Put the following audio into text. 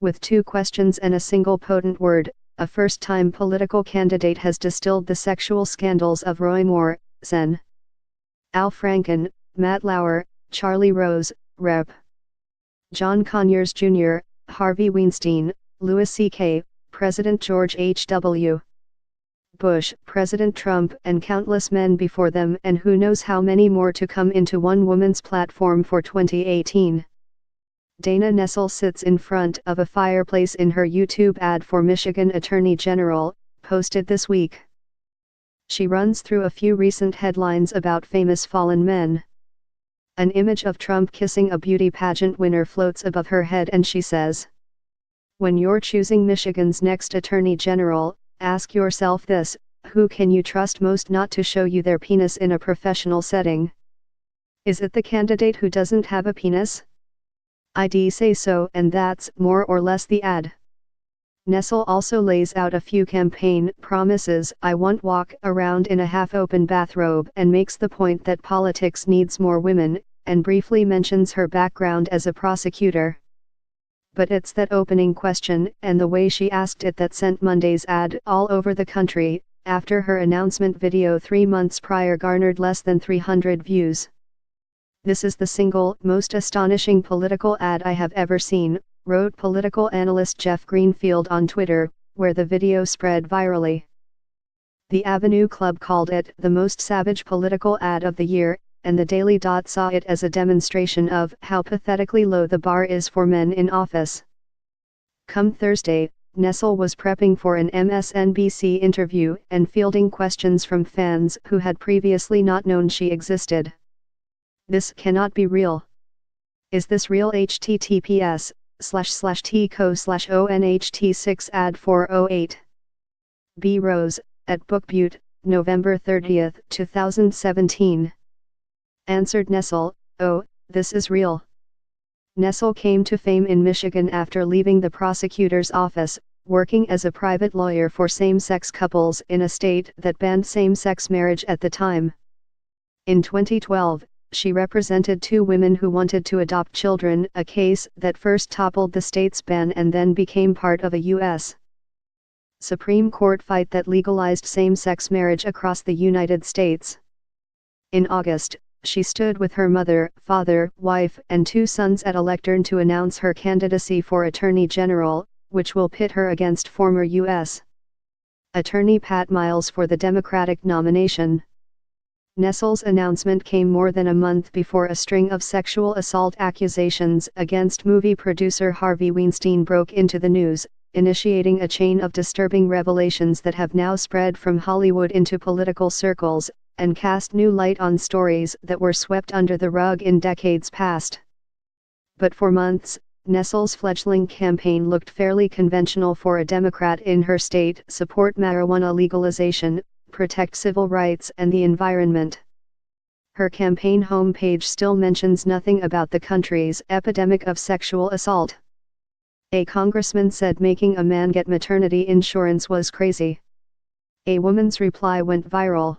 With 2 questions and a single potent word, a first-time political candidate has distilled the sexual scandals of Roy Moore, Sen. Al Franken, Matt Lauer, Charlie Rose, Rep. John Conyers Jr., Harvey Weinstein, Louis C.K., President George H.W. Bush, President Trump, and countless men before them, and who knows how many more to come, into one woman's platform for 2018. Dana Nessel sits in front of a fireplace in her YouTube ad for Michigan Attorney General, posted this week. She runs through a few recent headlines about famous fallen men. An image of Trump kissing a beauty pageant winner floats above her head, and she says, "When you're choosing Michigan's next Attorney General, ask yourself this: who can you trust most not to show you their penis in a professional setting? Is it the candidate who doesn't have a penis? I'd say so." And that's more or less the ad. Nessel also lays out a few campaign promises. "I won't walk around in a half-open bathrobe," and makes the point that politics needs more women, and briefly mentions her background as a prosecutor. But it's that opening question, and the way she asked it, that sent Monday's ad all over the country, after her announcement video 3 months prior garnered less than 300 views. "This is the single most astonishing political ad I have ever seen," wrote political analyst Jeff Greenfield on Twitter, where the video spread virally. The Avenue Club called it the most savage political ad of the year, and the Daily Dot saw it as a demonstration of how pathetically low the bar is for men in office. Come Thursday, Nessel was prepping for an MSNBC interview and fielding questions from fans who had previously not known she existed. "This cannot be real. Is this real? https://tco/onht6 ad 408. B. Rose, at Book Butte, November 30, 2017. Answered Nessel, "Oh, this is real." Nessel came to fame in Michigan after leaving the prosecutor's office, working as a private lawyer for same-sex couples in a state that banned same-sex marriage at the time. In 2012, she represented 2 women who wanted to adopt children, a case that first toppled the state's ban and then became part of a U.S. Supreme Court fight that legalized same-sex marriage across the United States. In August, she stood with her mother, father, wife, and 2 sons at a lectern to announce her candidacy for Attorney General, which will pit her against former U.S. Attorney Pat Miles for the Democratic nomination. Nessel's announcement came more than a month before a string of sexual assault accusations against movie producer Harvey Weinstein broke into the news, initiating a chain of disturbing revelations that have now spread from Hollywood into political circles, and cast new light on stories that were swept under the rug in decades past. But for months, Nessel's fledgling campaign looked fairly conventional for a Democrat in her state: support marijuana legalization, protect civil rights and the environment. Her campaign homepage still mentions nothing about the country's epidemic of sexual assault. A congressman said making a man get maternity insurance was crazy. A woman's reply went viral.